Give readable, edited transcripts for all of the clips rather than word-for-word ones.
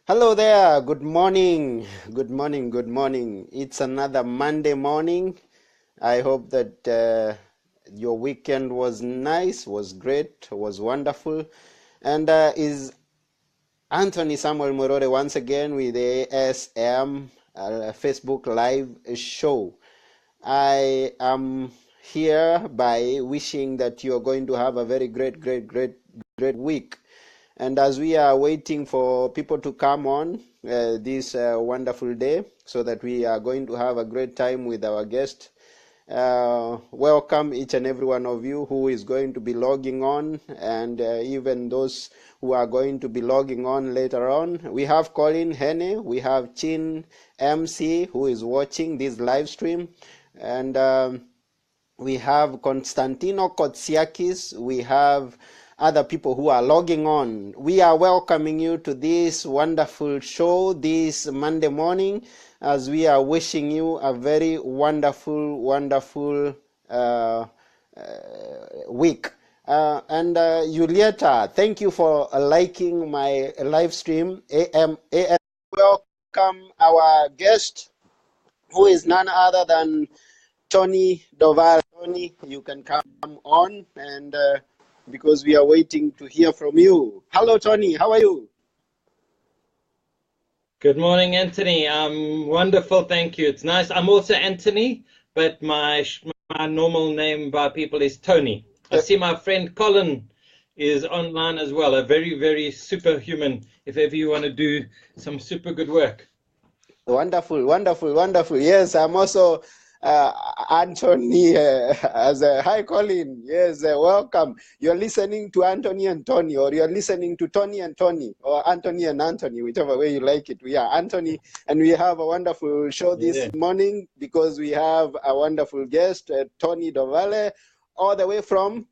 Hello there. Good morning. Good morning. Good morning. It's another Monday morning. I hope that your weekend was nice, was great, was wonderful. And is Anthony Samuel Morore once again with the ASM Facebook Live show. I am here by wishing that you're going to have a very great week. And as we are waiting for people to come on this wonderful day, so that we are going to have a great time with our guest, welcome each and every one of you who is going to be logging on, and even those who are going to be logging on later on. We have Colin Hene, we have Chin MC who is watching this live stream, and we have Konstantino Kotsiakis, we have other people who are logging on. We are welcoming you to this wonderful show this Monday morning, as we are wishing you a very wonderful week. And Julieta, thank you for liking my live stream. Welcome our guest, who is none other than Tony Dovale. Tony, you can come on, and because we are waiting to hear from you. Hello, Tony. How are you? Good morning, Anthony. I'm wonderful, thank you. It's nice. I'm also Anthony, but my normal name by people is Tony. I see my friend Colin is online as well, a very superhuman, if ever you want to do some super good work. Wonderful. Yes, I'm also Anthony. Hi, Colin. Yes, welcome. You're listening to Anthony and Tony, or you're listening to Tony and Tony, or Anthony and Anthony, whichever way you like it. We are Anthony, and we have a wonderful show this morning because we have a wonderful guest, Tony Dovale, all the way from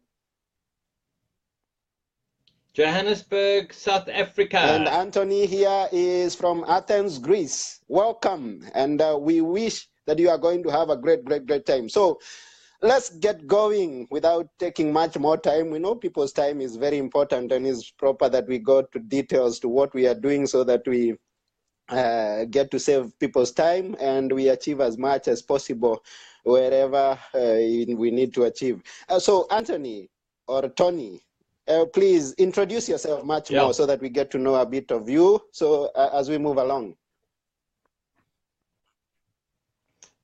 Johannesburg, South Africa. And Anthony here is from Athens, Greece. Welcome, and we wish that you are going to have a great time. So let's get going without taking much more time. We know people's time is very important, and it's proper that we go to details to what we are doing, so that we get to save people's time and we achieve as much as possible wherever we need to achieve. So Anthony or Tony, please introduce yourself much more, so that we get to know a bit of you, so as we move along.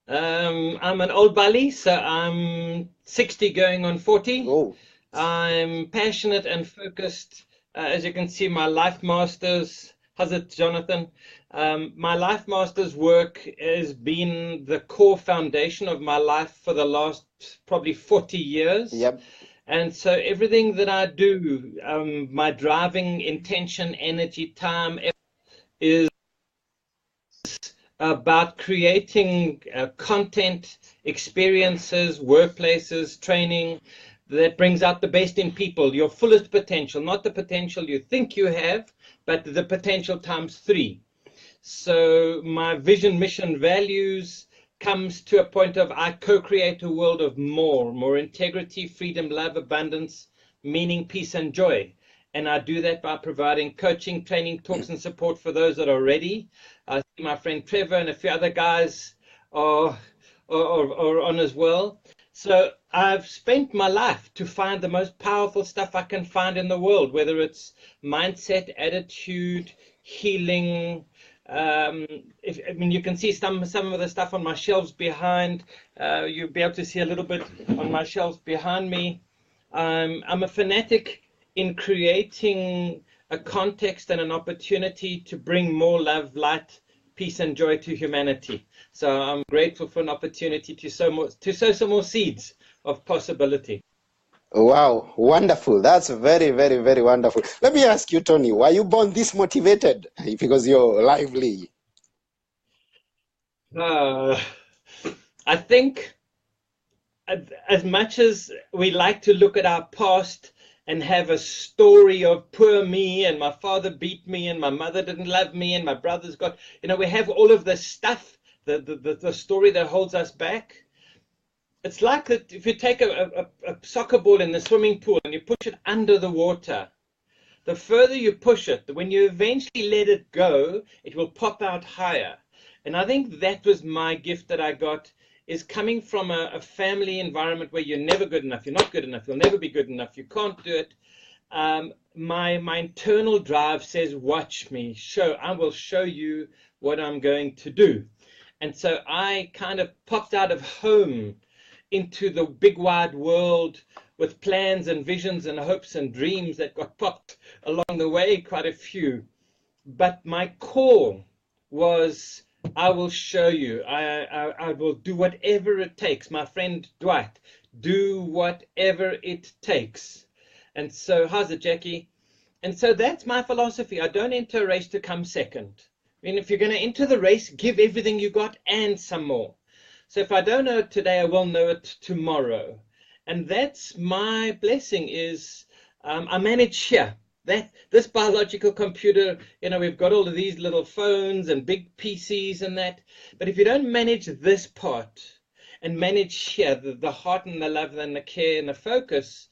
I'm an old Bali, so I'm 60 going on 40. Oh. I'm passionate and focused. As you can see, my Life Masters, how's it, Jonathan? My Life Masters work has been the core foundation of my life for the last probably 40 years. Yep. And so everything that I do, my driving intention, energy, time, is about creating content, experiences, workplaces, training that brings out the best in people, your fullest potential, not the potential you think you have, but the potential times 3. So my vision, mission, values comes to a point of I co-create a world of more integrity, freedom, love, abundance, meaning, peace, and joy. And I do that by providing coaching, training, talks, and support for those that are ready. I see my friend Trevor and a few other guys are on as well. So I've spent my life to find the most powerful stuff I can find in the world, whether it's mindset, attitude, healing. You can see some of the stuff on my shelves behind. You'll be able to see a little bit on my shelves behind me. I'm a fanatic in creating a context and an opportunity to bring more love, light, peace, and joy to humanity. So I'm grateful for an opportunity to sow some more seeds of possibility. Wow, wonderful. That's very wonderful. Let me ask you, Tony, were you born this motivated? Because you're lively. I think as much as we like to look at our past and have a story of poor me, and my father beat me, and my mother didn't love me, and my brother's got, we have all of this stuff, the story that holds us back. It's like if you take a soccer ball in the swimming pool and you push it under the water, The further you push it, when you eventually let it go, it will pop out higher. And I think that was my gift that I got, is coming from a family environment where you're never good enough, you're not good enough, you'll never be good enough, you can't do it. My internal drive says, watch me, I will show you what I'm going to do. And so I kind of popped out of home into the big wide world with plans and visions and hopes and dreams that got popped along the way, quite a few. But my call was, I will show you. I will do whatever it takes. My friend Dwight, do whatever it takes. And so, how's it, Jackie? And so that's my philosophy. I don't enter a race to come second. I mean, if you're going to enter the race, give everything you got and some more. So if I don't know it today, I will know it tomorrow. And that's my blessing, is I manage here. This biological computer, we've got all of these little phones and big PCs and that. But if you don't manage this part and manage here, the heart and the love and the care and the focus,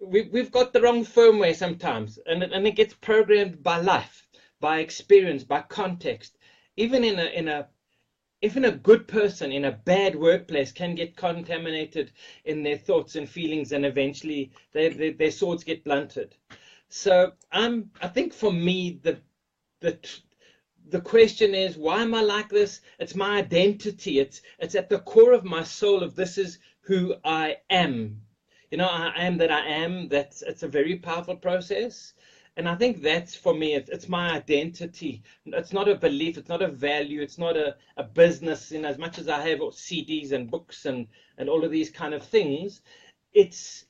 we've got the wrong firmware sometimes, and it gets programmed by life, by experience, by context. Even even a good person in a bad workplace can get contaminated in their thoughts and feelings, and eventually their swords get blunted. So I think for me, the question is, why am I like this? It's my identity. It's at the core of my soul, of this is who I am. I am that I am. It's a very powerful process. And I think that's, for me, it's my identity. It's not a belief. It's not a value. It's not a business. As much as I have CDs and books and all of these kind of things, it's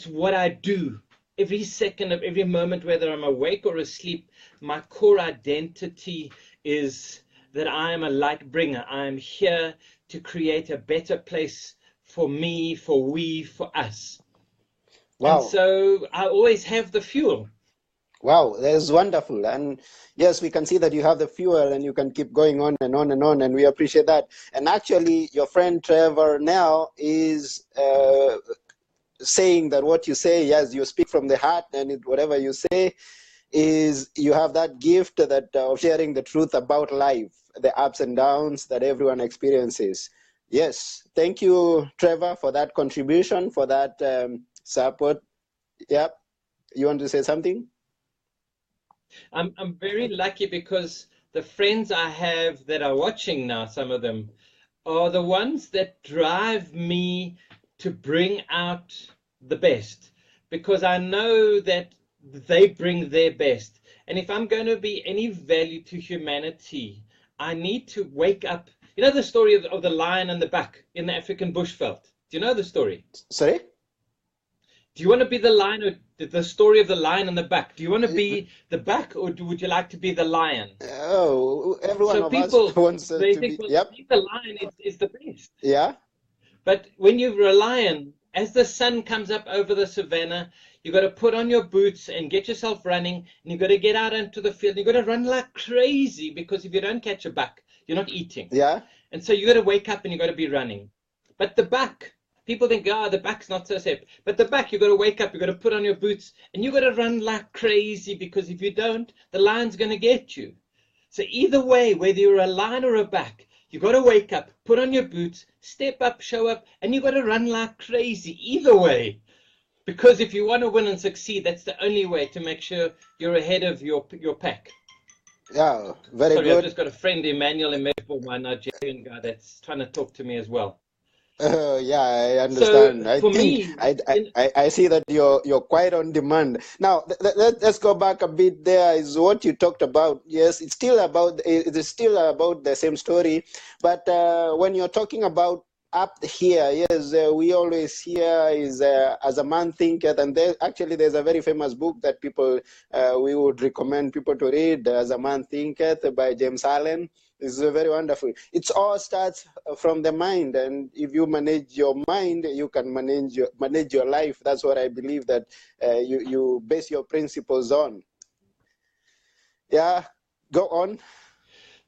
what I do. Every second of every moment, whether I'm awake or asleep, my core identity is that I am a light bringer. I am here to create a better place for me, for we, for us. And Wow. so I always have the fuel. Wow, that is wonderful. And yes, we can see that you have the fuel and you can keep going on and on and on, and we appreciate that. And actually, your friend Trevor now is saying that what you say, yes, you speak from the heart, and whatever you say is, you have that gift that of sharing the truth about life, the ups and downs that everyone experiences. Yes, thank you, Trevor, for that contribution, for that support. Yep, you want to say something? I'm very lucky, because the friends I have that are watching now, some of them, are the ones that drive me to bring out the best, because I know that they bring their best. And if I'm going to be any value to humanity, I need to wake up. You know the story of the lion and the buck in the African bushveld? Do you know the story? Sorry? Do you want to be the lion, or the story of the lion and the buck? Do you want to be the buck, or would you like to be the lion? Oh, every one So of us people, wants they to think, be. well, Yep. being the lion is the best. Yeah. But when you're a lion, as the sun comes up over the savannah, you've got to put on your boots and get yourself running, and you've got to get out into the field. You've got to run like crazy, because if you don't catch a buck, you're not eating. Yeah. And so you've got to wake up and you've got to be running. But the buck, people think, the buck's not so safe. But the buck, you've got to wake up, you've got to put on your boots, and you've got to run like crazy, because if you don't, the lion's going to get you. So either way, whether you're a lion or a buck, you got to wake up, put on your boots, step up, show up, and you got to run like crazy. Either way, because if you want to win and succeed, that's the only way to make sure you're ahead of your pack. Yeah. Very Sorry, I've good. just got a friend, Emmanuel in Melbourne, my Nigerian guy, that's trying to talk to me as well. Yeah, I So understand. I for think me, I see that you're quite on demand. Now, let's go back a bit. There is what you talked about. Yes, it is still about the same story, but when you're talking about up here, yes, we always hear is as a man thinketh, and there's a very famous book that people we would recommend people to read, As a Man Thinketh by James Allen. It's very wonderful. It all starts from the mind, and if you manage your mind, you can manage your life. That's what I believe that you base your principles on. Yeah, go on.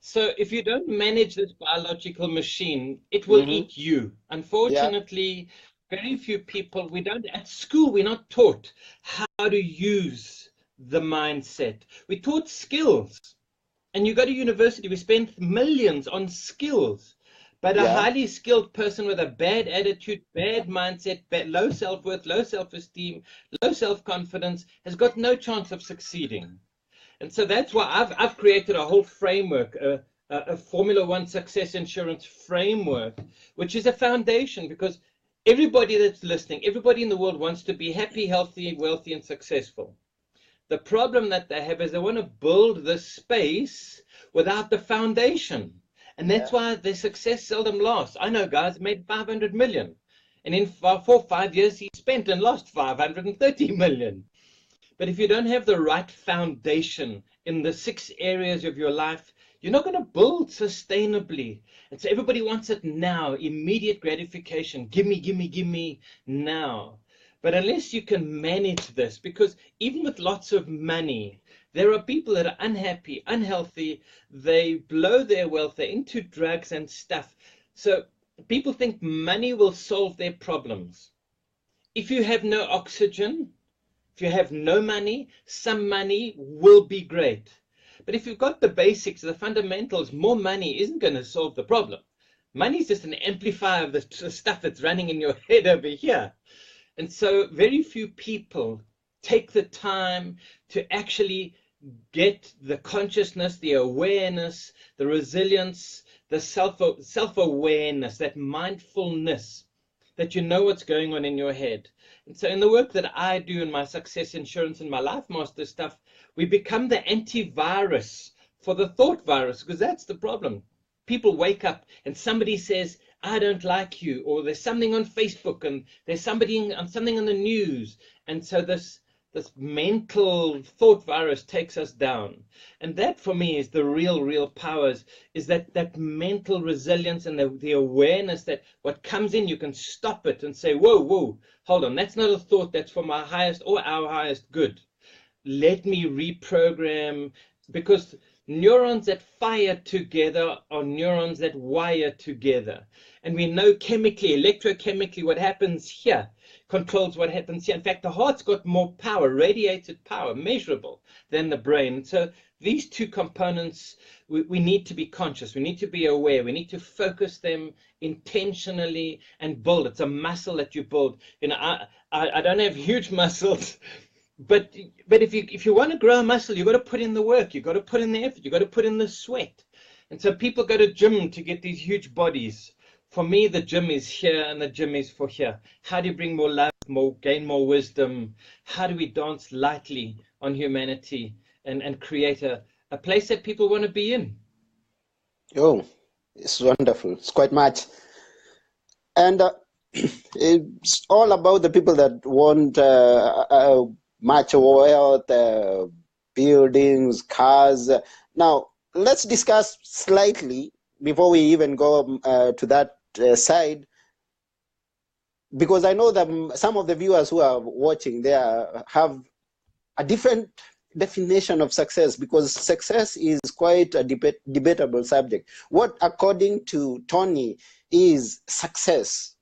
so if you don't manage this biological machine, it will Mm-hmm. eat you. Yeah. Unfortunately, very few people, we don't, at school, we're not taught how to use the mindset. We're taught skills. And you go to university, we spend millions on skills. But a Yeah, highly skilled person with a bad attitude, bad mindset, low self-worth, low self-esteem, low self-confidence has got no chance of succeeding. And so that's why I've created a whole framework, a Formula One success insurance framework, which is a foundation, because everybody that's listening, everybody in the world wants to be happy, healthy, wealthy, and successful. The problem that they have is they want to build this space without the foundation. And that's yeah, why their success seldom lasts. I know guys made 500 million. And in 4 or 5 years, he spent and lost 530 million. But if you don't have the right foundation in the 6 areas of your life, you're not going to build sustainably. And so everybody wants it now, immediate gratification. Give me, give me, give me now. But unless you can manage this, because even with lots of money, there are people that are unhappy, unhealthy, they blow their wealth, they're into drugs and stuff. So people think money will solve their problems. If you have no oxygen, if you have no money, some money will be great. But if you've got the basics, the fundamentals, more money isn't going to solve the problem. Money is just an amplifier of the stuff that's running in your head over here. And so very few people take the time to actually get the consciousness, the awareness, the resilience, the self-awareness, that mindfulness, that you know what's going on in your head. And so in the work that I do in my success insurance and my life master stuff, we become the antivirus for the thought virus, because that's the problem. People wake up and somebody says, I don't like you, or there's something on Facebook, and there's something on the news. And so this mental thought virus takes us down. And that for me is the real powers, is that mental resilience and the awareness that what comes in, you can stop it and say, whoa, hold on, that's not a thought that's for my highest or our highest good. Let me reprogram, because neurons that fire together are neurons that wire together. And we know chemically, electrochemically, what happens here controls what happens here. In fact, the heart's got more power, radiated power, measurable, than the brain. So these two components, we need to be conscious. We need to be aware. We need to focus them intentionally and build. It's a muscle that you build. You know, I don't have huge muscles. But if you want to grow a muscle, you've got to put in the work. You've got to put in the effort. You've got to put in the sweat. And so people go to gym to get these huge bodies. For me, the gym is here and the gym is for here. How do you bring more love, gain more wisdom? How do we dance lightly on humanity and create a place that people want to be in? oh, it's wonderful. It's quite much. And it's all about the people that want much wealth, buildings, cars. Now, let's discuss slightly before we even go to that side, because I know that some of the viewers who are watching there have a different definition of success, because success is quite a debatable subject. What, according to Tony, is success?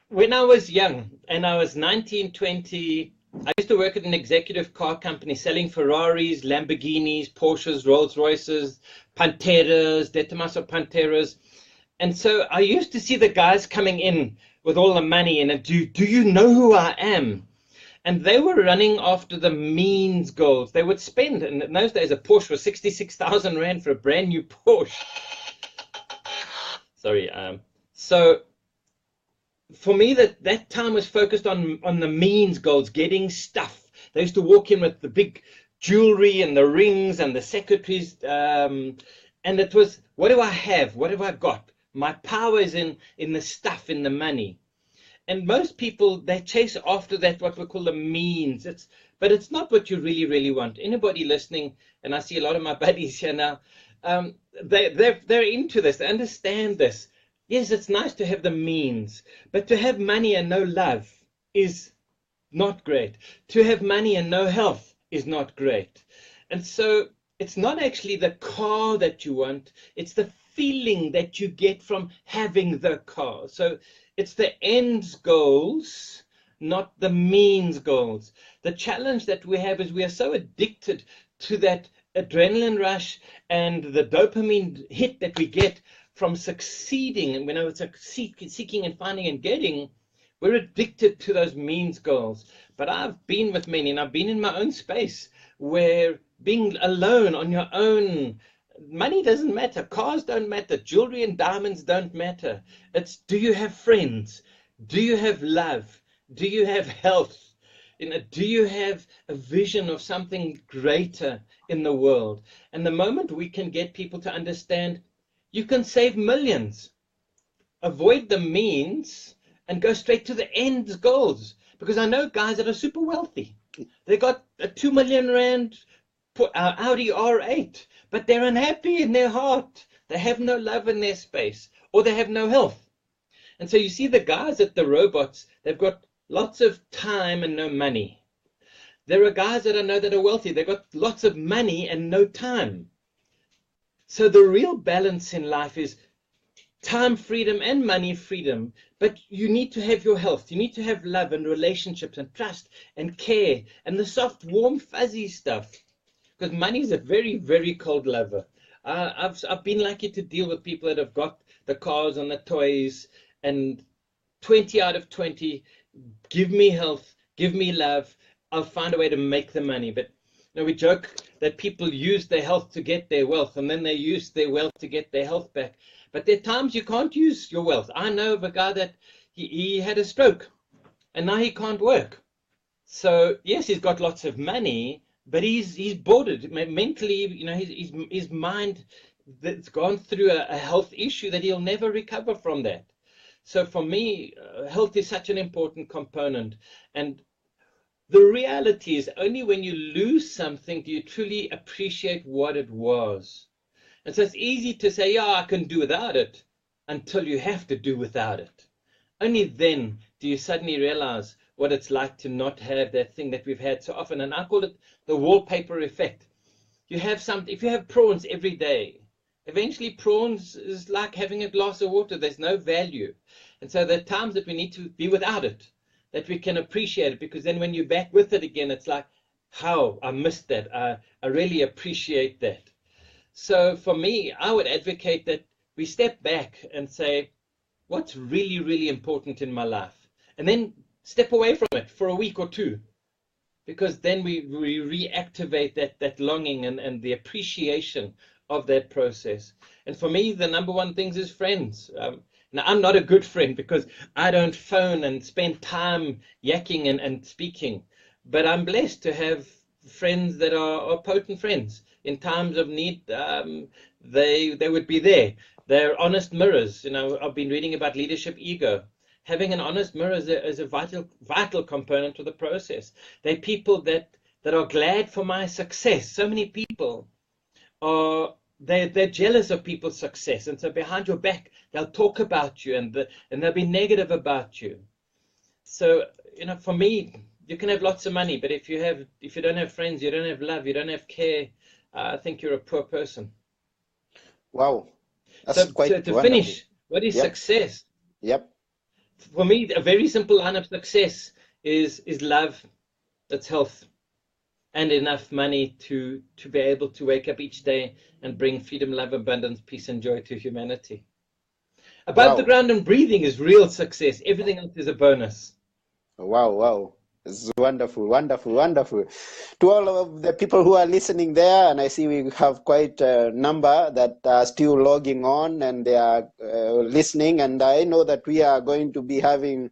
When I was young, and I was 19, 20, I used to work at an executive car company selling Ferraris, Lamborghinis, Porsches, Rolls Royces, Panteras, De Tomaso Panteras. And so I used to see the guys coming in with all the money and do you know who I am? And they were running after the means goals. They would spend, and in those days, a Porsche was 66,000 Rand for a brand new Porsche. Sorry. So for me, that time was focused on the means goals, getting stuff. They used to walk in with the big jewelry and the rings and the secretaries. And it was, what do I have? What have I got? My power is in the stuff, in the money. And most people, they chase after that, what we call the means. But it's not what you really want. Anybody listening, and I see a lot of my buddies here now, they're into this. They understand this. Yes, it's nice to have the means, but to have money and no love is not great. To have money and no health is not great. And so it's not actually the car that you want, it's the feeling that you get from having the car. So it's the ends goals, not the means goals. The challenge that we have is we are so addicted to that adrenaline rush and the dopamine hit that we get from succeeding. And when I was seeking and finding and getting, we're addicted to those means goals. But I've been with many, and I've been in my own space where being alone on your own, money doesn't matter, cars don't matter, jewelry and diamonds don't matter. It's, do you have friends? Do you have love? Do you have health? Do you have a vision of something greater in the world? And the moment we can get people to understand, you can save millions, avoid the means, and go straight to the end goals. Because I know guys that are super wealthy. They got a 2 million rand Audi R8, but they're unhappy in their heart. They have no love in their space, or they have no health. And so you see the guys at the robots, they've got lots of time and no money. There are guys that I know that are wealthy. They've got lots of money and no time. So the real balance in life is time freedom and money freedom. But you need to have your health. You need to have love and relationships and trust and care and the soft, warm, fuzzy stuff. Because money is a very, very cold lover. I've been lucky to deal with people that have got the cars and the toys, and 20 out of 20 give me health, give me love. I'll find a way to make the money. But you know, we joke that people use their health to get their wealth, and then they use their wealth to get their health back. But there are times you can't use your wealth. I know of a guy that he had a stroke, and now he can't work. So yes, he's got lots of money, but he's boarded mentally. You know, his mind that's gone through a health issue that he'll never recover from that. So for me, health is such an important component. And the reality is only when you lose something do you truly appreciate what it was. And so it's easy to say, yeah, I can do without it, until you have to do without it. Only then do you suddenly realize what it's like to not have that thing that we've had so often. And I call it the wallpaper effect. You have something, if you have prawns every day, eventually prawns is like having a glass of water. There's no value. And so there are times that we need to be without it, that we can appreciate it, because then when you're back with it again, it's like, how I missed that. I really appreciate that. So for me, I would advocate that we step back and say, what's really, really important in my life? And then step away from it for a week or two, because then we reactivate that longing and the appreciation of that process. And for me, the number one things is friends. Now, I'm not a good friend because I don't phone and spend time yakking and speaking, but I'm blessed to have friends that are potent friends. In times of need, they would be there. They're honest mirrors. You know, I've been reading about leadership ego. Having an honest mirror is a vital component of the process. They're people that are glad for my success. So many people are they're jealous of people's success, and so behind your back they'll talk about you and they'll be negative about you. So you know, for me, you can have lots of money, but if you don't have friends, you don't have love, you don't have care, I think you're a poor person. Wow, that's So quite to wonderful. finish, what is Yep, success? yep. For me, a very simple line of success is love, that's health, and enough money to be able to wake up each day and bring freedom, love, abundance, peace, and joy to humanity. Above the Wow. ground and breathing is real success. Everything else is a bonus. Wow, wow. It's wonderful, wonderful, wonderful. To all of the people who are listening there, and I see we have quite a number that are still logging on and they are listening, and I know that we are going to be having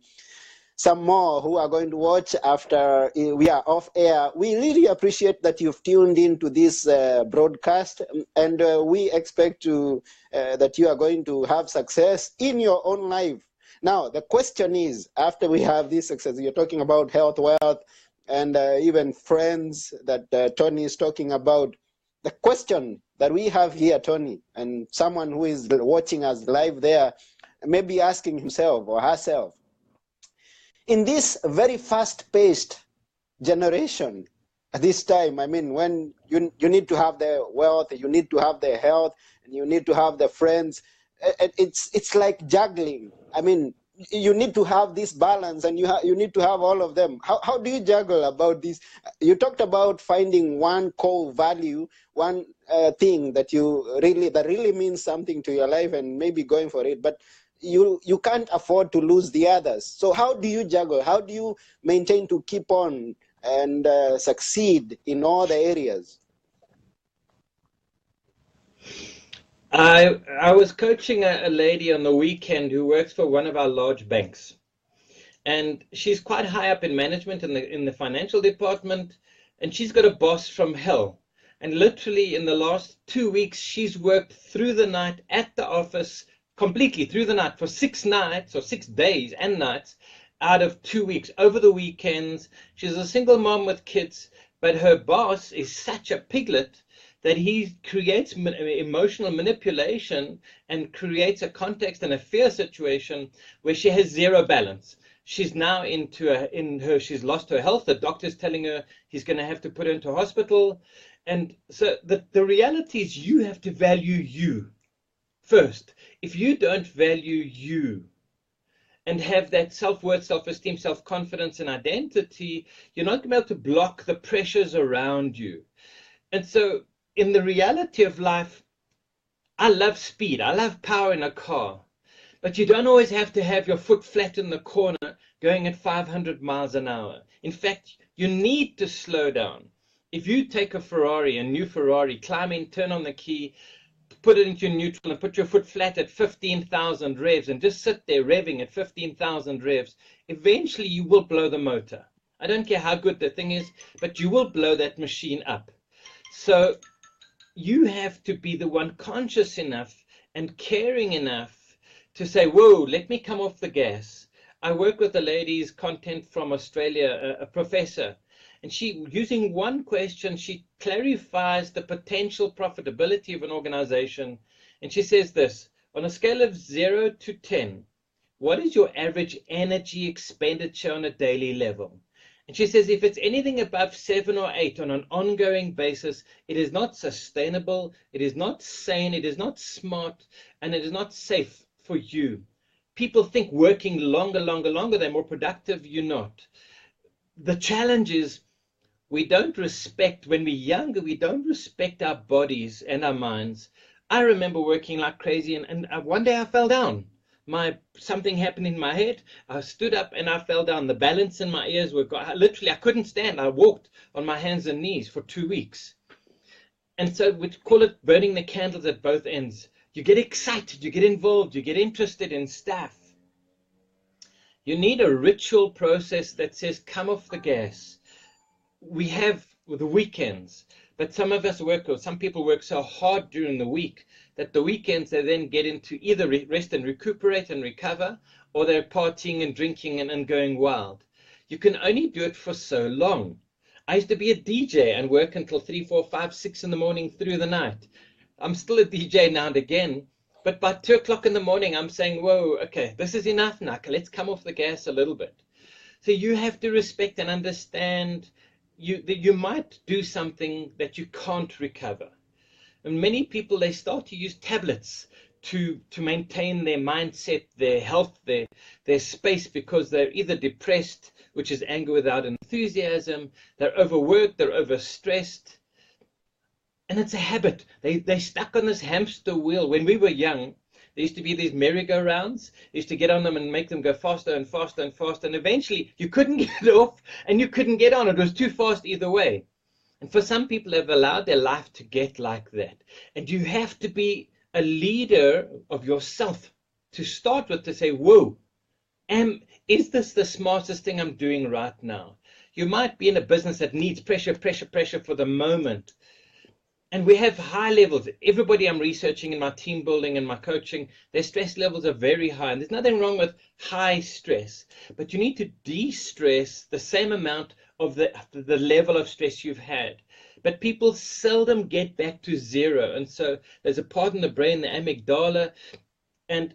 some more who are going to watch after we are off air. We really appreciate that you've tuned into this broadcast, and we expect that you are going to have success in your own life. Now, the question is, after we have this success, you're talking about health, wealth, and even friends that Tony is talking about. The question that we have here, Tony, and someone who is watching us live there, may be asking himself or herself, in this very fast-paced generation, at this time. I mean, when you need to have the wealth, you need to have the health, and you need to have the friends. It's like juggling. I mean, you need to have this balance, and you need to have all of them. How do you juggle about this? You talked about finding one core value, one thing that really means something to your life, and maybe going for it. But you can't afford to lose the others. So how do you juggle? How do you maintain to keep on and succeed in all the areas? I was coaching a lady on the weekend who works for one of our large banks, and she's quite high up in management in the financial department, and she's got a boss from hell. And literally in the last 2 weeks, she's worked through the night at the office, completely through the night for 6 nights or 6 days and nights out of 2 weeks over the weekends. She's a single mom with kids, but her boss is such a piglet that he creates emotional manipulation and creates a context and a fear situation where she has zero balance. She's now she's lost her health. The doctor's telling her he's going to have to put her into hospital. And so the reality is you have to value you first. If you don't value you and have that self-worth, self-esteem, self-confidence, and identity, you're not going to be able to block the pressures around you. And so in the reality of life, I love speed. I love power in a car. But you don't always have to have your foot flat in the corner going at 500 miles an hour. In fact, you need to slow down. If you take a new Ferrari, climb in, turn on the key, put it into neutral and put your foot flat at 15,000 revs and just sit there revving at 15,000 revs, eventually you will blow the motor. I don't care how good the thing is, but you will blow that machine up. So you have to be the one conscious enough and caring enough to say, whoa, let me come off the gas. I work with a lady's content from Australia, a professor, and she, using one question, she clarifies the potential profitability of an organization. And she says this, on a scale of 0 to 10, what is your average energy expenditure on a daily level? And she says, if it's anything above 7 or 8 on an ongoing basis, it is not sustainable, it is not sane, it is not smart, and it is not safe for you. People think working longer, they're more productive. You're not. The challenge is we don't respect, when we're younger, we don't respect our bodies and our minds. I remember working like crazy, and one day I fell down. Something happened in my head. I stood up and I fell down. The balance in my ears were gone. Literally, I couldn't stand. I walked on my hands and knees for 2 weeks. And so we call it burning the candles at both ends. You get excited, you get involved, you get interested in stuff. You need a ritual process that says, come off the gas. We have the weekends, but some of us work, or some people work so hard during the week that the weekends they then get into either rest and recuperate and recover, or they're partying and drinking and going wild. You can only do it for so long. I used to be a DJ and work until 3, 4, 5, 6 in the morning through the night. I'm still a DJ now and again, but by 2 o'clock in the morning, I'm saying, whoa, okay, this is enough now. Let's come off the gas a little bit. So you have to respect and understand you might do something that you can't recover. And many people, they start to use tablets to maintain their mindset, their health, their space, because they're either depressed, which is anger without enthusiasm, they're overworked, they're overstressed. And it's a habit. They're stuck on this hamster wheel. When we were young, there used to be these merry-go-rounds. You used to get on them and make them go faster and faster and faster. And eventually, you couldn't get off and you couldn't get on. It was too fast either way. And for some people, they've allowed their life to get like that. And you have to be a leader of yourself to start with, to say, whoa, is this the smartest thing I'm doing right now? You might be in a business that needs pressure for the moment. And we have high levels. Everybody I'm researching in my team building and my coaching, their stress levels are very high. And there's nothing wrong with high stress. But you need to de-stress the same amount of the level of stress you've had. But people seldom get back to zero. And so there's a part in the brain, the amygdala. And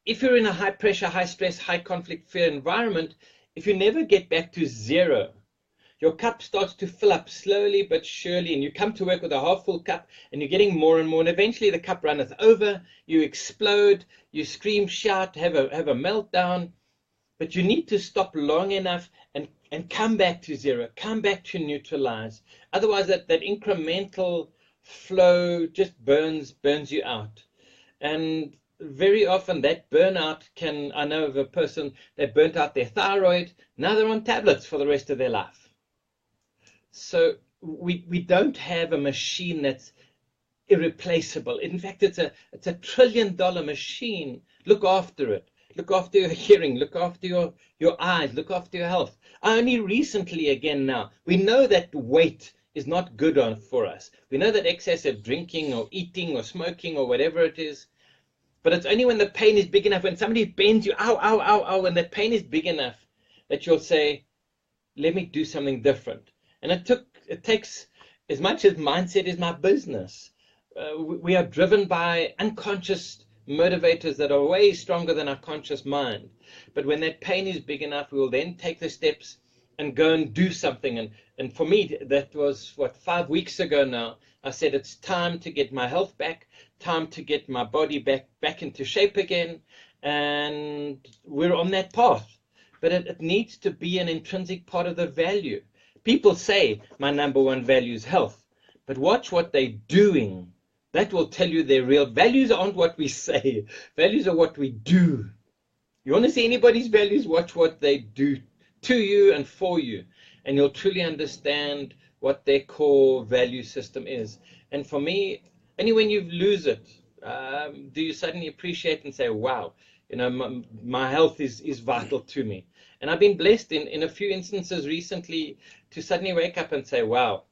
if you're in a high pressure, high stress, high conflict, fear environment, if you never get back to zero, your cup starts to fill up slowly but surely, and you come to work with a half full cup, and you're getting more and more, and eventually the cup runneth over, you explode, you scream, shout, have a meltdown. But you need to stop long enough and come back to zero, come back to neutralize. Otherwise, that incremental flow just burns you out. And very often that burnout can, I know of a person that burnt out their thyroid, now they're on tablets for the rest of their life. So we don't have a machine that's irreplaceable. In fact, it's a $1 trillion machine. Look after it. Look after your hearing. Look after your eyes. Look after your health. Only recently, again now, we know that weight is not good for us. We know that excessive drinking or eating or smoking or whatever it is, but it's only when the pain is big enough, when somebody bends you, ow, ow, ow, ow, when that pain is big enough, that you'll say, let me do something different. And it takes, as much as mindset is my business, we are driven by unconscious motivators that are way stronger than our conscious mind. But when that pain is big enough, we will then take the steps and go and do something. And for me, that was, 5 weeks ago now, I said, it's time to get my health back, time to get my body back into shape again. And we're on that path. But it needs to be an intrinsic part of the value. People say my number one value is health, but watch what they're doing. That will tell you their real values aren't what we say. Values are what we do. You want to see anybody's values? Watch what they do to you and for you, and you'll truly understand what their core value system is. And for me, only when you lose it, do you suddenly appreciate and say, wow, my health is vital to me. And I've been blessed in a few instances recently to suddenly wake up and say, wow,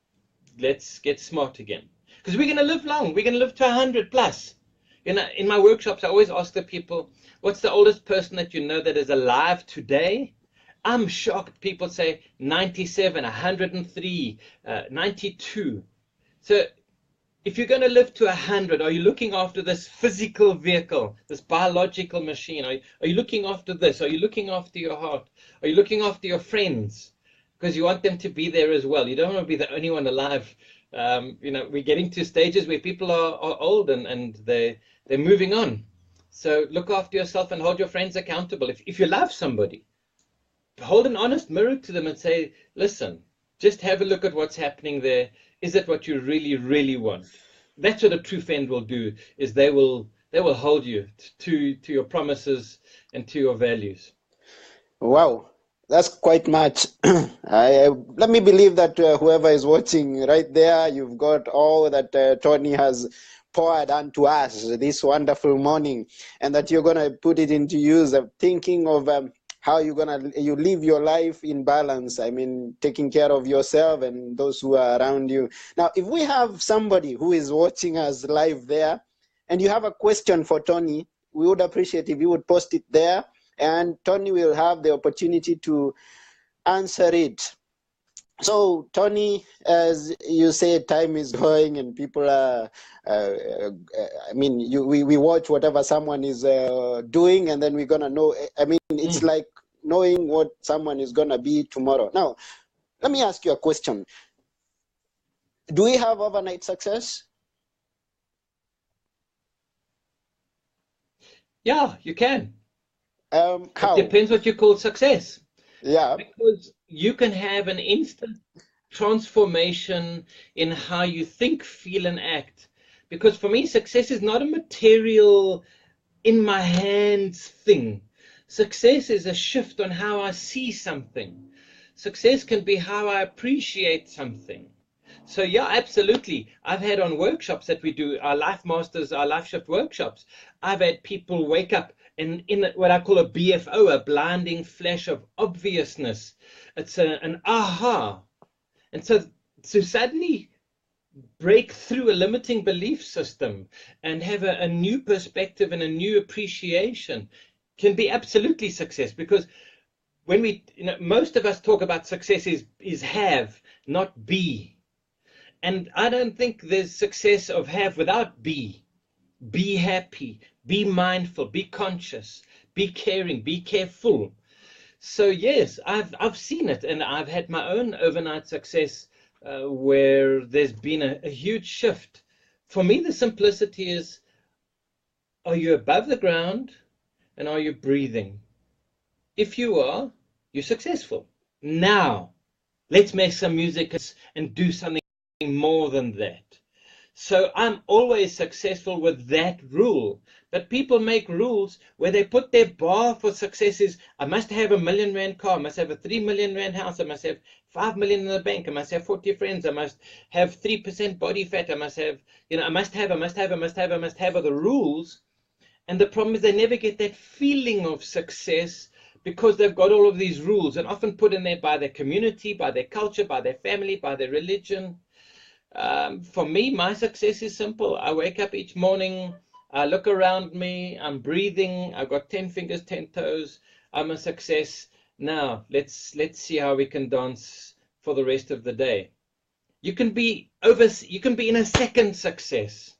let's get smart again. Because we're going to live long. We're going to live to 100 plus. In my workshops, I always ask the people, what's the oldest person that you know that is alive today? I'm shocked. People say 97, 103, 92. So if you're going to live to 100, are you looking after this physical vehicle, this biological machine? Are you looking after this? Are you looking after your heart? Are you looking after your friends? Because you want them to be there as well. You don't want to be the only one alive. We're getting to stages where people are old and they're moving on. So look after yourself and hold your friends accountable. If you love somebody, hold an honest mirror to them and say, listen, just have a look at what's happening there. Is it what you really, really want? That's what a true friend will do, is they will hold you to your promises and to your values. Wow, that's quite much. Let me believe that whoever is watching right there, you've got all that Tony has poured onto us this wonderful morning, and that you're going to put it into use of thinking of how you live your life in balance. I mean, taking care of yourself and those who are around you. Now, if we have somebody who is watching us live there, and you have a question for Tony, we would appreciate if you would post it there, and Tony will have the opportunity to answer it. So, Tony, as you say, time is going and people are, we watch whatever someone is doing, and then we're going to know. I mean, it's like knowing what someone is going to be tomorrow. Now, let me ask you a question. Do we have overnight success? Yeah, you can. How? It depends what you call success. Yeah. Because you can have an instant transformation in how you think, feel, and act. Because for me, success is not a material, in my hands thing. Success is a shift on how I see something. Success can be how I appreciate something. So yeah, absolutely. I've had on workshops that we do, our Life Masters, our Life Shift workshops, I've had people wake up in what I call a BFO, a blinding flash of obviousness. It's an aha. And so to suddenly break through a limiting belief system and have a new perspective and a new appreciation can be absolutely success. Because when most of us talk about success is have, not be. And I don't think there's success of have without be. Be happy, be mindful, be conscious, be caring, be careful. So yes, I've seen it, and I've had my own overnight success where there's been a huge shift. For me, the simplicity is: are you above the ground, and are you breathing? If you are, you're successful. Now, let's make some music and do something more than that. So I'm always successful with that rule. But people make rules where they put their bar for success is: I must have a 1 million rand car, I must have a 3 million rand house, I must have 5 million in the bank, I must have 40 friends, I must have 3% body fat, I must have, I must have, are the rules. And the problem is they never get that feeling of success because they've got all of these rules, and often put in there by their community, by their culture, by their family, by their religion. For me, my success is simple. I wake up each morning, I look around me, I'm breathing, I've got 10 fingers, 10 toes, I'm a success. Now, let's see how we can dance for the rest of the day. You can be in a second success.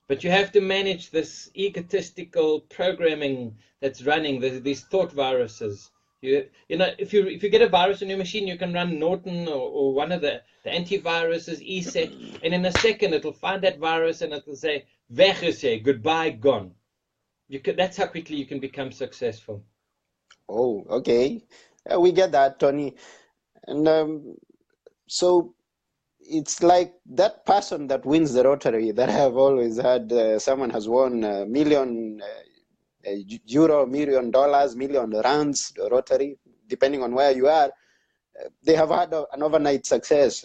But you have to manage this egotistical programming that's running, these thought viruses. If you get a virus in your machine, you can run Norton or one of the antiviruses, ESET, and in a second it'll find that virus and it'll say, weg is hy, goodbye, gone. That's how quickly you can become successful. Oh, okay. We get that, Tony. And so it's like that person that wins the lottery that I've always had. Someone has won a million euro, $1 million, million rands, the lottery, depending on where you are. They have had an overnight success.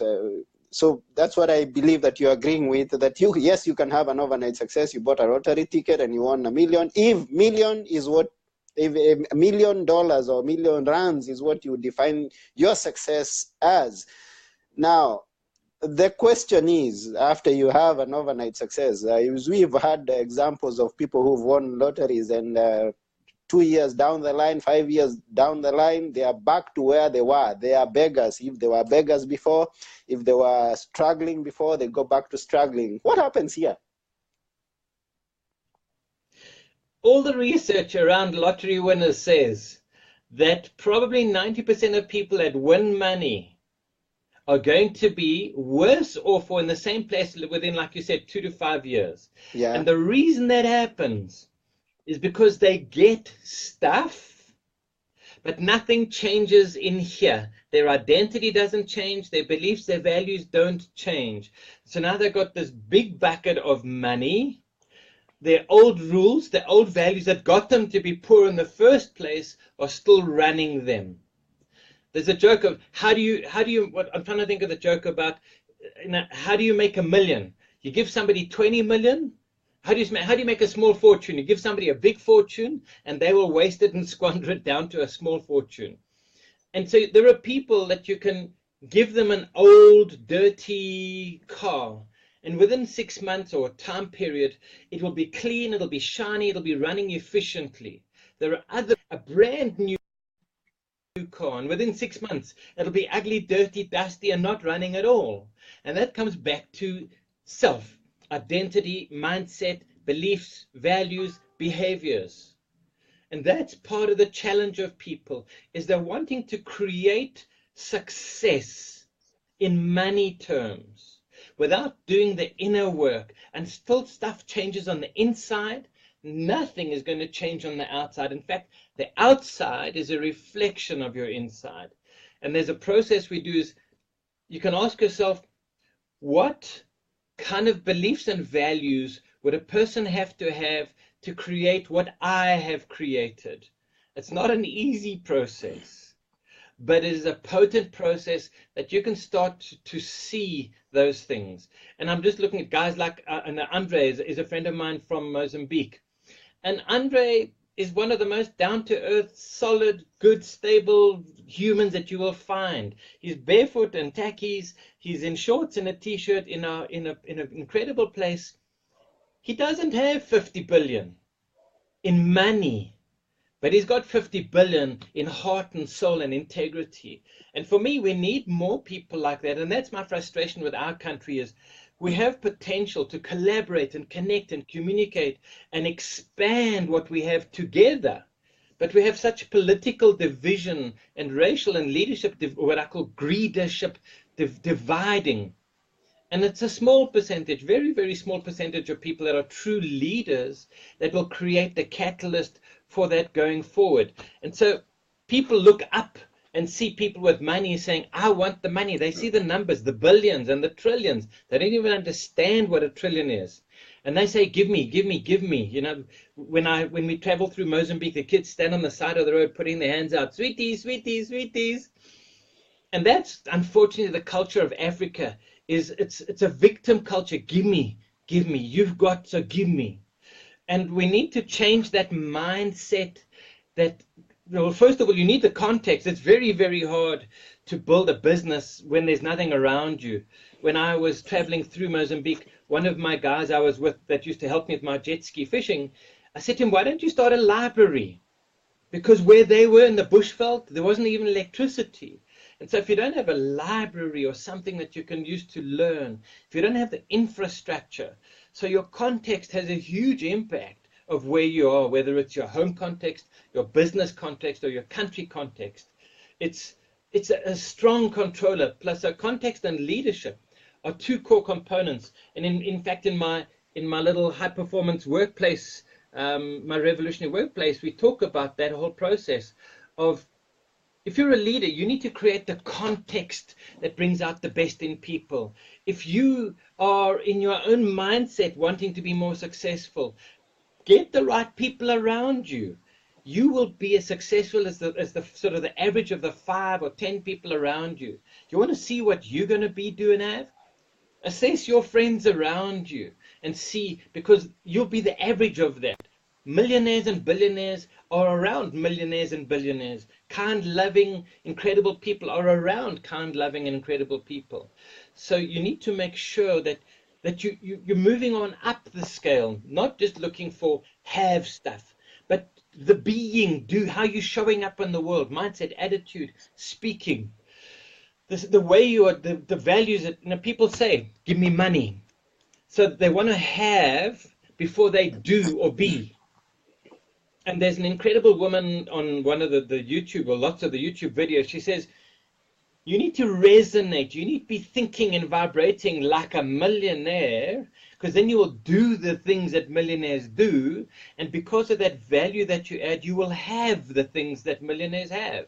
So that's what I believe that you're agreeing with, that yes, you can have an overnight success. You bought a lottery ticket and you won a million. If $1 million or million rands is what you define your success as. Now, the question is, after you have an overnight success, we've had examples of people who've won lotteries and 2 years down the line, 5 years down the line, they are back to where they were. They are beggars. If they were beggars before, if they were struggling before, they go back to struggling. What happens here? All the research around lottery winners says that probably 90% of people that win money are going to be worse off or in the same place within, like you said, 2 to 5 years. Yeah. And the reason that happens is because they get stuff, but nothing changes in here. Their identity doesn't change, their beliefs, their values don't change. So now they've got this big bucket of money. Their old rules, the old values that got them to be poor in the first place are still running them. There's a joke of how do you what I'm trying to think of the joke about, how do you make a million? You give somebody 20 million. How do you make a small fortune? You give somebody a big fortune and they will waste it and squander it down to a small fortune. And so there are people that you can give them an old dirty car, and within 6 months or a time period it will be clean, it'll be shiny, it'll be running efficiently. There are a brand new car, and within 6 months it'll be ugly, dirty, dusty, and not running at all. And that comes back to self, identity, mindset, beliefs, values, behaviors. And that's part of the challenge of people, is they're wanting to create success in money terms without doing the inner work, and still stuff changes on the inside. Nothing is going to change on the outside. In fact, the outside is a reflection of your inside. And there's a process we do is, you can ask yourself, what kind of beliefs and values would a person have to create what I have created? It's not an easy process, but it is a potent process that you can start to see those things. And I'm just looking at guys like Andre is a friend of mine from Mozambique. And Andre is one of the most down-to-earth, solid, good, stable humans that you will find. He's barefoot and tackies. He's in shorts and a t-shirt in an incredible place. He doesn't have 50 billion in money, but he's got 50 billion in heart and soul and integrity. And for me, we need more people like that. And that's my frustration with our country, is we have potential to collaborate and connect and communicate and expand what we have together. But we have such political division and racial and leadership, what I call greedership, dividing. And it's a small percentage, very, very small percentage of people that are true leaders that will create the catalyst for that going forward. And so people look up and see people with money saying, I want the money. They see the numbers, the billions and the trillions. They don't even understand what a trillion is. And they say, give me, give me, give me. You know, when we travel through Mozambique, the kids stand on the side of the road putting their hands out, sweeties, sweeties, sweeties. And that's unfortunately the culture of Africa. It's a victim culture. Give me, you've got, so give me. And we need to change that mindset that, well, first of all, you need the context. It's very, very hard to build a business when there's nothing around you. When I was traveling through Mozambique, one of my guys I was with that used to help me with my jet ski fishing, I said to him, why don't you start a library? Because where they were in the bushveld, there wasn't even electricity. And so if you don't have a library or something that you can use to learn, if you don't have the infrastructure, so your context has a huge impact of where you are, whether it's your home context, your business context, or your country context. It's a strong controller, plus a context and leadership are two core components. And in fact, in my little high performance workplace, my revolutionary workplace, we talk about that whole process of, if you're a leader, you need to create the context that brings out the best in people. If you are in your own mindset wanting to be more successful, get the right people around you. You will be as successful as the sort of the average of the 5 or 10 people around you. You want to see what you're going to be, do and have? Assess your friends around you and see, because you'll be the average of that. Millionaires and billionaires are around millionaires and billionaires. Kind, loving, incredible people are around kind, loving, and incredible people. So you need to make sure that you're moving on up the scale, not just looking for have stuff, but the being, how you're showing up in the world, mindset, attitude, speaking. The way you are, the values that people say, give me money. So they want to have before they do or be. And there's an incredible woman on one of the YouTube, or lots of the YouTube videos. She says, you need to resonate. You need to be thinking and vibrating like a millionaire, because then you will do the things that millionaires do. And because of that value that you add, you will have the things that millionaires have.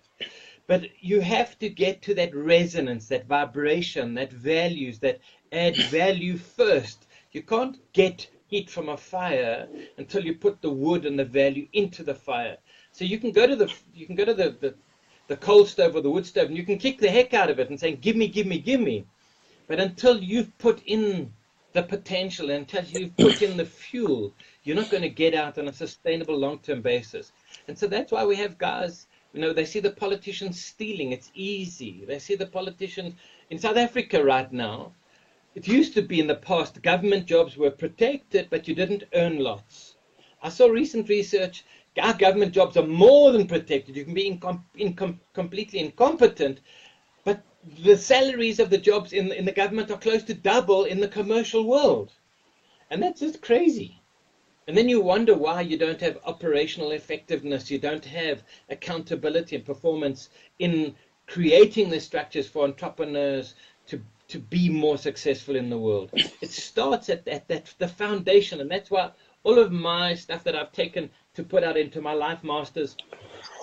But you have to get to that resonance, that vibration, that values, that add value first. You can't get heat from a fire until you put the wood and the value into the fire. So you can go to the coal stove or the wood stove, and you can kick the heck out of it and say, give me, give me, give me. But until you've put in the potential, until you've put in the fuel, you're not going to get out on a sustainable long-term basis. And so that's why we have guys, they see the politicians stealing. It's easy. They see the politicians in South Africa right now. It used to be in the past, government jobs were protected, but you didn't earn lots. I saw recent research, our government jobs are more than protected. You can be completely incompetent, but the salaries of the jobs in the government are close to double in the commercial world. And that's just crazy. And then you wonder why you don't have operational effectiveness, you don't have accountability and performance in creating the structures for entrepreneurs to be more successful in the world. It starts at the foundation, and that's why all of my stuff that I've taken to put out into my Life Masters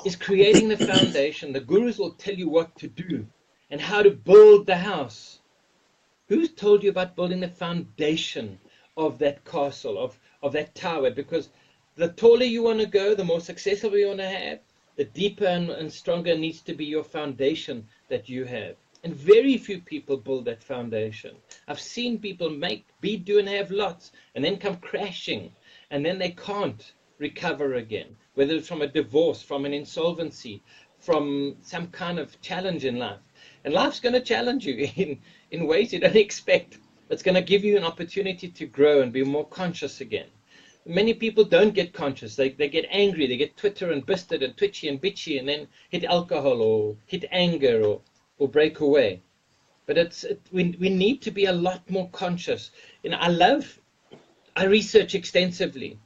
is creating the foundation. The gurus will tell you what to do and how to build the house. Who's told you about building the foundation of that castle, of that tower? Because the taller you want to go, the more successful you want to have, the deeper and stronger needs to be your foundation that you have. And very few people build that foundation. I've seen people do and have lots, and then come crashing, and then they can't recover again, whether it's from a divorce, from an insolvency, from some kind of challenge in life. And life's going to challenge you in ways you don't expect. It's going to give you an opportunity to grow and be more conscious again. Many people don't get conscious. They get angry. They get Twitter and bisted and twitchy and bitchy, and then hit alcohol or hit anger or break away. But we need to be a lot more conscious. I research extensively,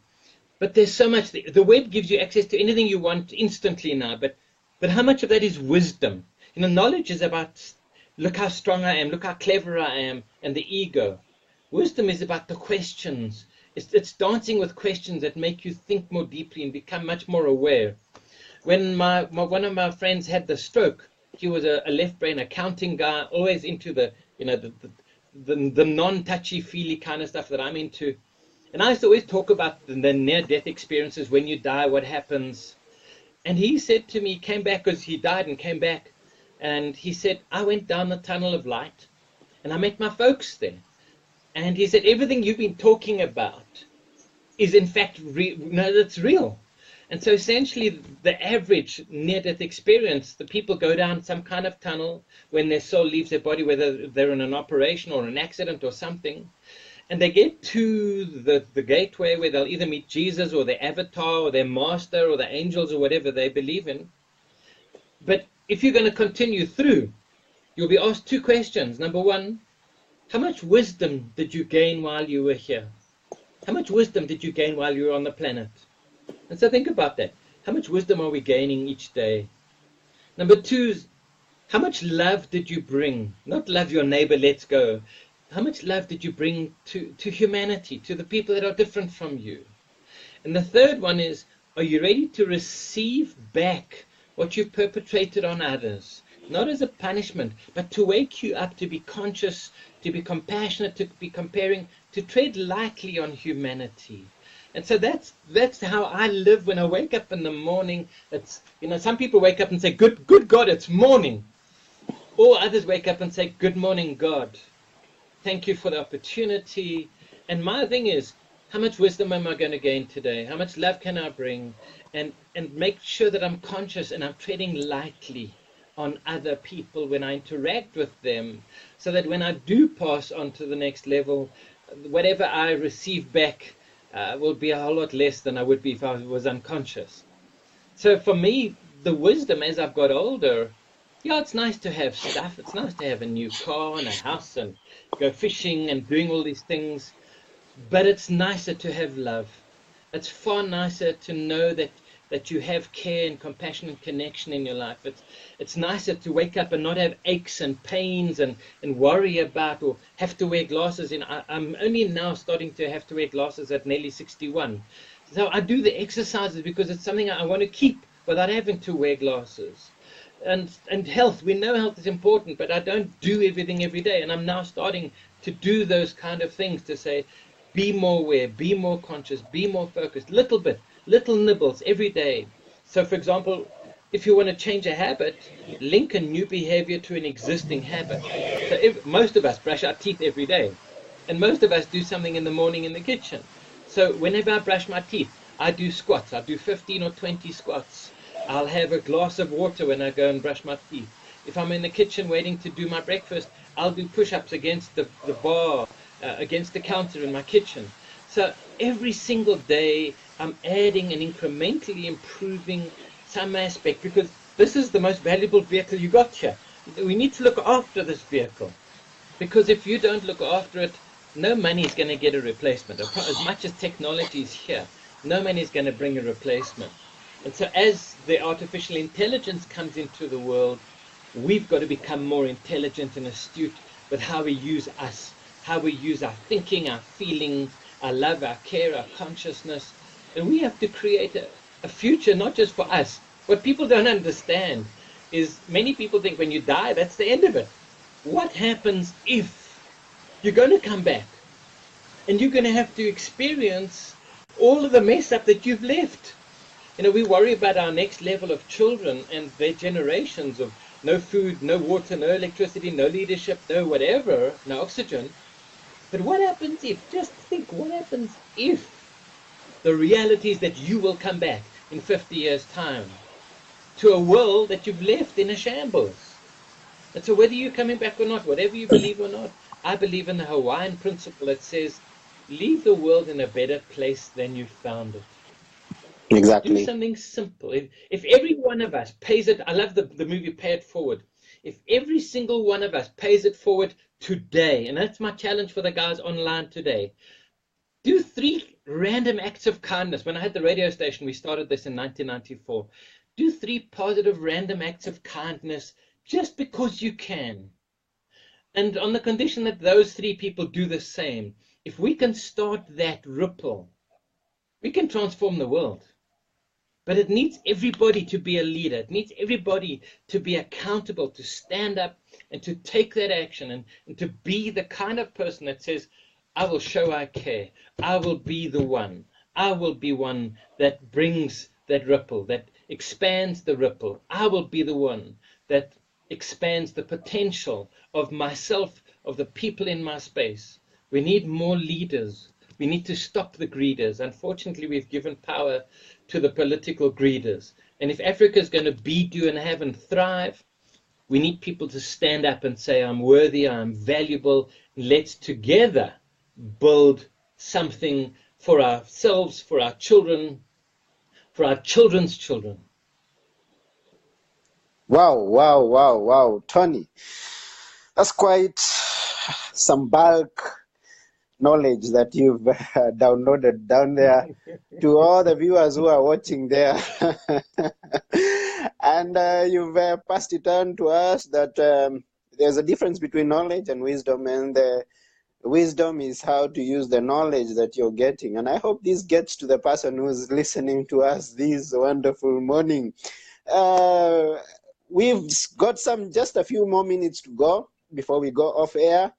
But there's so much. The web gives you access to anything you want instantly now. But how much of that is wisdom? Knowledge is about, look how strong I am, look how clever I am, and the ego. Wisdom is about the questions. It's dancing with questions that make you think more deeply and become much more aware. When one of my friends had the stroke, he was a left brain accounting guy, always into the non-touchy feely kind of stuff that I'm into. And I used to always talk about the near-death experiences, when you die, what happens. And he said to me, he came back because he died and came back. And he said, I went down the tunnel of light and I met my folks there. And he said, everything you've been talking about is in fact, that's real. And so essentially the average near-death experience, the people go down some kind of tunnel when their soul leaves their body, whether they're in an operation or an accident or something. And they get to the gateway where they'll either meet Jesus or their avatar or their master or the angels or whatever they believe in. But if you're going to continue through, you'll be asked two questions. Number one, how much wisdom did you gain while you were here? How much wisdom did you gain while you were on the planet? And so think about that. How much wisdom are we gaining each day? Number two is, how much love did you bring? Not love your neighbor, let's go. How much love did you bring to humanity, to the people that are different from you? And the third one is, are you ready to receive back what you perpetrated on others? Not as a punishment, but to wake you up, to be conscious, to be compassionate, to be comparing, to tread lightly on humanity. And so that's how I live when I wake up in the morning. It's, some people wake up and say, good God, it's morning. Or others wake up and say, good morning, God. Thank you for the opportunity. And my thing is, how much wisdom am I going to gain today? How much love can I bring? And make sure that I'm conscious and I'm treading lightly on other people when I interact with them, so that when I do pass on to the next level, whatever I receive back will be a whole lot less than I would be if I was unconscious. So for me, the wisdom as I've got older, yeah, it's nice to have stuff. It's nice to have a new car and a house and go fishing and doing all these things. But it's nicer to have love. It's far nicer to know that you have care and compassion and connection in your life. It's nicer to wake up and not have aches and pains and worry about or have to wear glasses. I'm only now starting to have to wear glasses at nearly 61. So I do the exercises because it's something I want to keep without having to wear glasses. And health, we know health is important, but I don't do everything every day. And I'm now starting to do those kind of things to say, be more aware, be more conscious, be more focused, little nibbles every day. So for example, if you want to change a habit, link a new behavior to an existing habit. So most of us brush our teeth every day, and most of us do something in the morning in the kitchen. So whenever I brush my teeth, I do squats. I do 15 or 20 squats. I'll have a glass of water when I go and brush my teeth. If I'm in the kitchen waiting to do my breakfast, I'll do push-ups against the bar, against the counter in my kitchen. So every single day, I'm adding and incrementally improving some aspect, because this is the most valuable vehicle you got here. We need to look after this vehicle, because if you don't look after it, no money is going to get a replacement. As much as technology is here, no money is going to bring a replacement. And so as the artificial intelligence comes into the world, we've got to become more intelligent and astute with how we use us, how we use our thinking, our feeling, our love, our care, our consciousness. And we have to create a future not just for us. What people don't understand is many people think when you die, that's the end of it. What happens if you're going to come back and you're going to have to experience all of the mess up that you've left? We worry about our next level of children and their generations of no food, no water, no electricity, no leadership, no whatever, no oxygen. But what happens if, just think, what happens if the reality is that you will come back in 50 years' time to a world that you've left in a shambles? And so whether you're coming back or not, whatever you believe or not, I believe in the Hawaiian principle that says, leave the world in a better place than you found it. Do Exactly. something simple. If every one of us pays it, I love the movie Pay It Forward. If every single one of us pays it forward today, and that's my challenge for the guys online today, Do 3 random acts of kindness. When I had the radio station, we started this in 1994. Do 3 positive random acts of kindness just because you can. And on the condition that those 3 people do the same, if we can start that ripple, we can transform the world. But it needs everybody to be a leader. It needs everybody to be accountable, to stand up and to take that action and to be the kind of person that says, I will show I care. I will be the one. I will be one that brings that ripple, that expands the ripple. I will be the one that expands the potential of myself, of the people in my space. We need more leaders. We need to stop the greeders. Unfortunately, we've given power to the political greeders. And if Africa is going to be, do, and have and thrive, we need people to stand up and say, I'm worthy, I'm valuable. Let's together build something for ourselves, for our children, for our children's children. Wow, wow, wow, wow. Tony, that's quite some bulk knowledge that you've downloaded down there to all the viewers who are watching there. And you've passed it on to us that there's a difference between knowledge and wisdom, and the wisdom is how to use the knowledge that you're getting. And I hope this gets to the person who's listening to us this wonderful morning. We've got just a few more minutes to go before we go off air.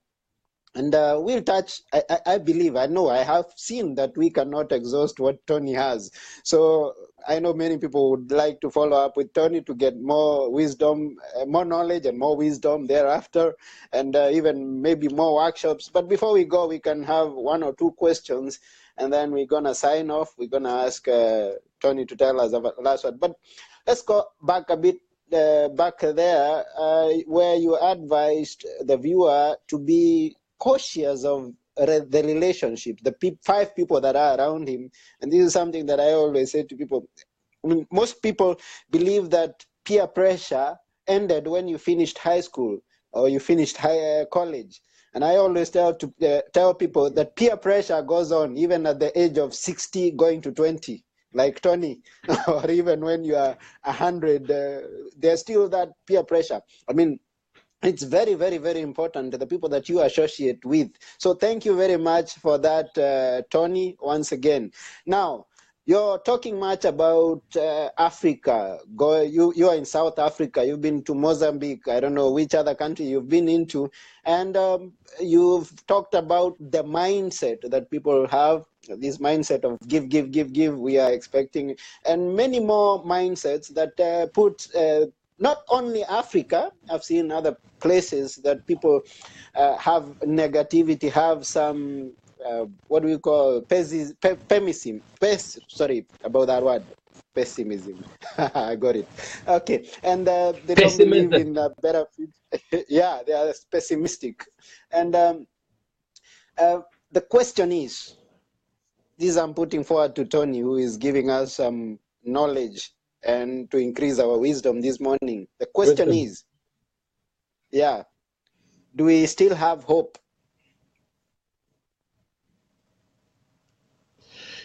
And we'll touch, I believe, I know, I have seen that we cannot exhaust what Tony has. So I know many people would like to follow up with Tony to get more wisdom, more knowledge and more wisdom thereafter, and even maybe more workshops. But before we go, we can have 1 or 2 questions, and then we're going to sign off. We're going to ask Tony to tell us about the last one. But let's go back a bit. Back there, where you advised the viewer to be cautious of the relationships, the 5 people that are around him. And this is something that I always say to people. I mean, most people believe that peer pressure ended when you finished high school or you finished college. And I always tell people that peer pressure goes on even at the age of 60 going to 20. Like Tony, or even when you are 100, there's still that peer pressure. I mean, it's very, very, very important, the people that you associate with. So thank you very much for that, Tony, once again. Now, you're talking much about Africa. You are in South Africa. You've been to Mozambique. I don't know which other country you've been into. And you've talked about the mindset that people have, this mindset of give, give, give, give. We are expecting, and many more mindsets that put not only Africa. I've seen other places that people have negativity, have some what do we call pessimism. Sorry about that word, pessimism. I got it. Okay, and they don't believe in a better future. Yeah, they are pessimistic. And the question is, this I'm putting forward to Tony, who is giving us some knowledge and to increase our wisdom this morning. The question is, yeah, do we still have hope?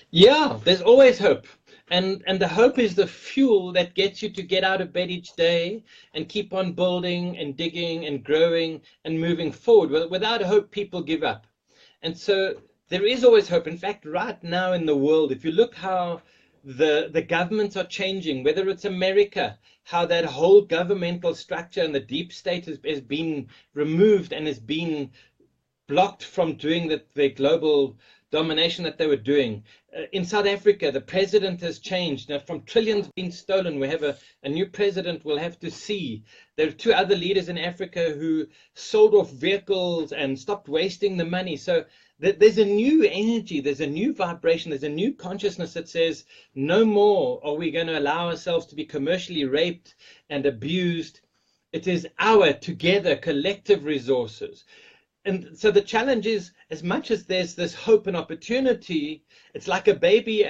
Yeah, there's always hope. And the hope is the fuel that gets you to get out of bed each day and keep on building and digging and growing and moving forward. Without hope, people give up. And so there is always hope. In fact, right now in the world, if you look how the governments are changing, whether it's America, how that whole governmental structure and the deep state has been removed and has been blocked from doing the global domination that they were doing. In South Africa, the president has changed. Now, from trillions being stolen, we have a new president we'll have to see. There are 2 other leaders in Africa who sold off vehicles and stopped wasting the money. So there's a new energy, there's a new vibration, there's a new consciousness that says, no more are we going to allow ourselves to be commercially raped and abused. It is our together collective resources. And so the challenge is, as much as there's this hope and opportunity, it's like a baby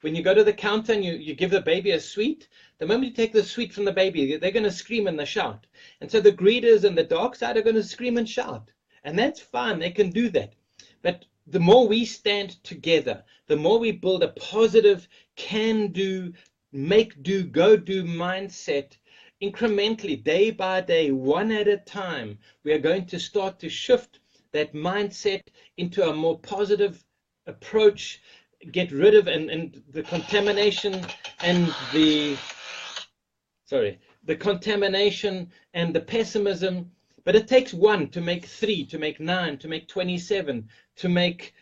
when you go to the counter and you give the baby a sweet. The moment you take the sweet from the baby, they're going to scream and shout. And so the greeders and the dark side are going to scream and shout. And that's fine, they can do that. But the more we stand together, the more we build a positive can do, make do, go do mindset, incrementally, day by day, one at a time, we are going to start to shift that mindset into a more positive approach, get rid of and the contamination and the contamination and the pessimism. But it takes one to make three, to make nine, to make 27, to make,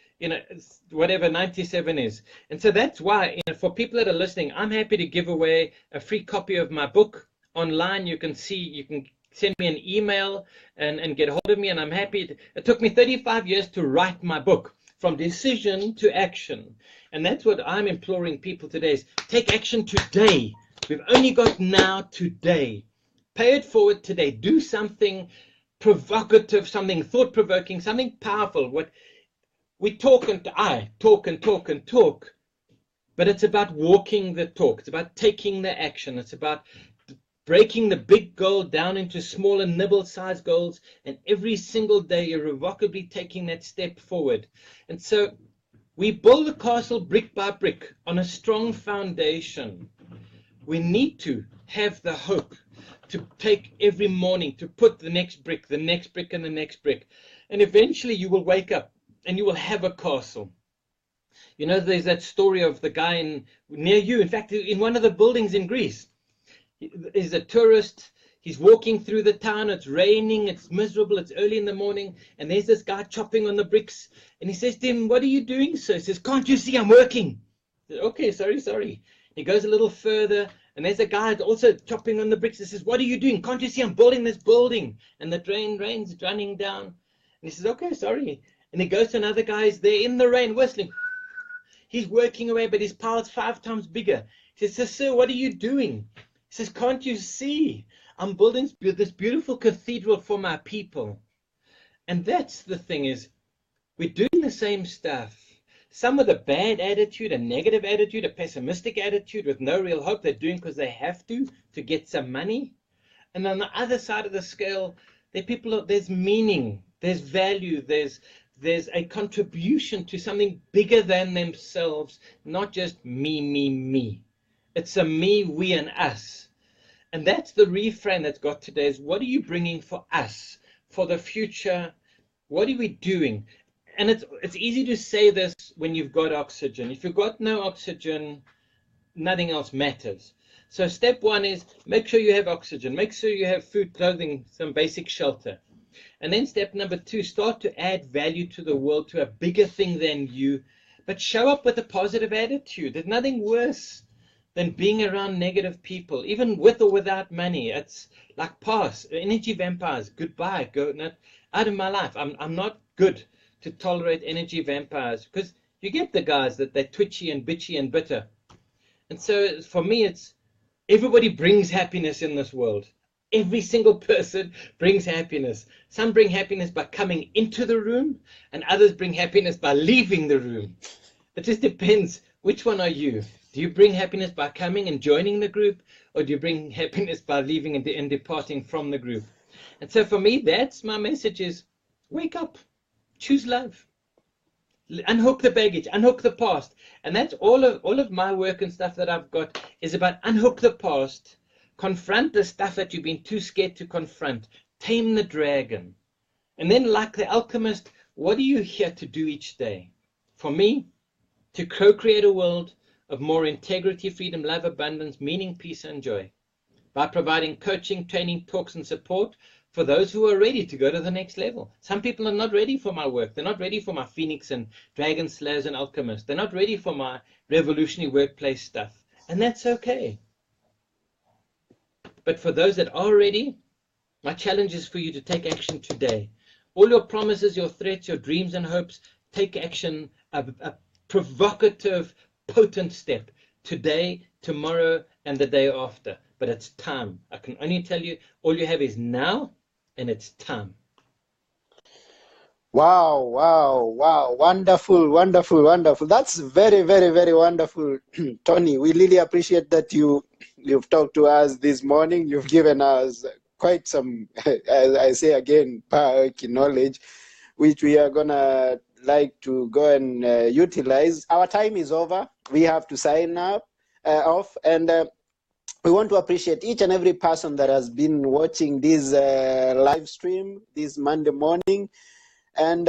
whatever 97 is. And so that's why, for people that are listening, I'm happy to give away a free copy of my book online. You can send me an email and get hold of me, and I'm happy. It took me 35 years to write my book, from decision to action. And that's what I'm imploring people today is take action today. We've only got now today. Pay it forward today. Do something provocative, something thought-provoking, something powerful. What we talk and talk, but it's about walking the talk. It's about taking the action. It's about breaking the big goal down into smaller nibble-sized goals, and every single day irrevocably taking that step forward. And so we build the castle brick by brick on a strong foundation. We need to have the hope to take every morning to put the next brick, and the next brick. And eventually you will wake up and you will have a castle. There's that story of the guy near you. In fact, in one of the buildings in Greece, he's a tourist. He's walking through the town. It's raining. It's miserable. It's early in the morning. And there's this guy chopping on the bricks. And he says to him, "What are you doing, sir?" He says, "Can't you see I'm working?" He says, "Okay, sorry. He goes a little further. And there's a guy also chopping on the bricks. He says, "What are you doing? Can't you see I'm building this building?" And the rain's running down. And he says, "Okay, sorry." And he goes to another guy. He's there in the rain whistling. He's working away, but his pile's 5 times bigger. He says, "Sir, what are you doing?" He says, "Can't you see? I'm building this beautiful cathedral for my people." And that's the thing is, we're doing the same stuff. Some with a bad attitude, a negative attitude, a pessimistic attitude with no real hope. They're doing because they have to get some money. And on the other side of the scale, there's meaning, there's value, there's a contribution to something bigger than themselves, not just me. It's a me, we, and us. And that's the reframe that's got today is, what are you bringing for us, for the future? What are we doing? And it's easy to say this when you've got oxygen. If you've got no oxygen, nothing else matters. So step one is make sure you have oxygen. Make sure you have food, clothing, some basic shelter. And then step number 2, start to add value to the world, to a bigger thing than you. But show up with a positive attitude. There's nothing worse than being around negative people, even with or without money. It's like pass, energy vampires, goodbye, go out of my life. I'm not good to tolerate energy vampires, because you get the guys that they're twitchy and bitchy and bitter. And so for me, it's everybody brings happiness in this world. Every single person brings happiness. Some bring happiness by coming into the room, and others bring happiness by leaving the room. It just depends. Which one are you? Do you bring happiness by coming and joining the group, or do you bring happiness by leaving and departing from the group? And so for me, that's my message is, wake up. Choose love. Unhook the baggage, unhook the past. And that's all of my work and stuff that I've got is about unhook the past, confront the stuff that you've been too scared to confront, tame the dragon. And then, like the alchemist, what are you here to do each day? For me, to co-create a world of more integrity, freedom, love, abundance, meaning, peace, and joy, by providing coaching, training, talks, and support for those who are ready to go to the next level. Some people are not ready for my work. They're not ready for my Phoenix and Dragon Slayers and Alchemists. They're not ready for my revolutionary workplace stuff. And that's okay. But for those that are ready, my challenge is for you to take action today. All your promises, your threats, your dreams and hopes, take action, a provocative, potent step today, tomorrow, and the day after. But it's time. I can only tell you, all you have is now, and it's time. Wow. Wonderful. That's very, very, very wonderful, Tony. We really appreciate that you've talked to us this morning. You've given us quite some, as I say again, power knowledge, which we are gonna like to go and utilize. Our time is over. We have to sign up off, and we want to appreciate each and every person that has been watching this live stream this Monday morning. And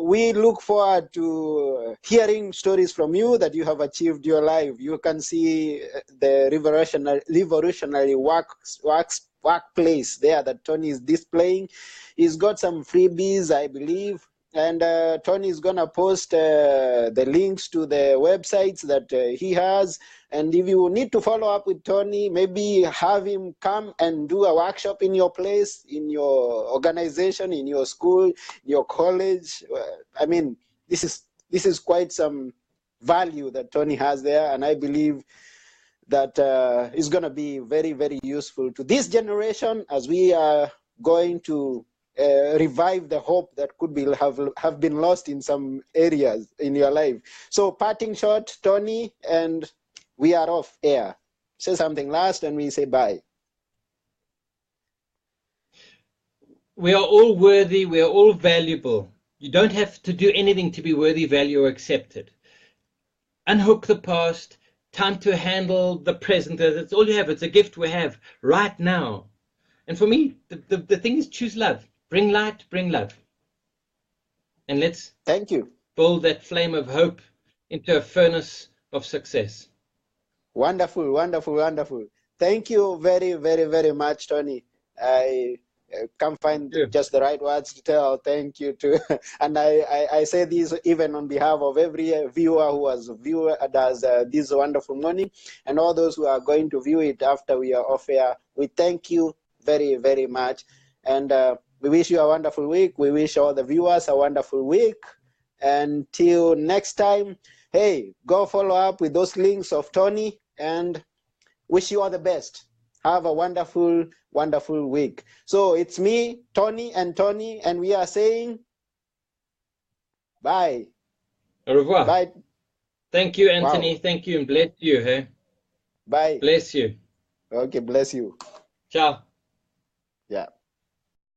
we look forward to hearing stories from you that you have achieved your life. You can see the revolutionary workplace there that Tony is displaying. He's got some freebies, I believe. And Tony is going to post the links to the websites that he has. And if you need to follow up with Tony, maybe have him come and do a workshop in your place, in your organization, in your school, your college. I mean, this is quite some value that Tony has there, and I believe that is going to be very, very useful to this generation as we are going to revive the hope that could be have been lost in some areas in your life. So, parting shot, Tony, and we are off air. Say something last, and we say bye. We are all worthy. We are all valuable. You don't have to do anything to be worthy, value, or accepted. Unhook the past. Time to handle the present. That's all you have. It's a gift we have right now. And for me, the thing is choose love. Bring light, bring love. And let's thank you. Build that flame of hope into a furnace of success. Wonderful, wonderful, wonderful. Thank you very, very, very much, Tony. I can't find just the right words to tell thank you to. And I say this even on behalf of every viewer who has viewed us this wonderful morning, and all those who are going to view it after we are off air. We thank you very, very much. And we wish you a wonderful week. We wish all the viewers a wonderful week. Until next time, hey, go follow up with those links of Tony, and wish you all the best. Have a wonderful, wonderful week. So it's me, Tony, and we are saying bye. Au revoir. Bye. Thank you, Anthony. Wow. Thank you, and bless you. Hey? Bye. Bless you. Okay, bless you. Ciao. Yeah.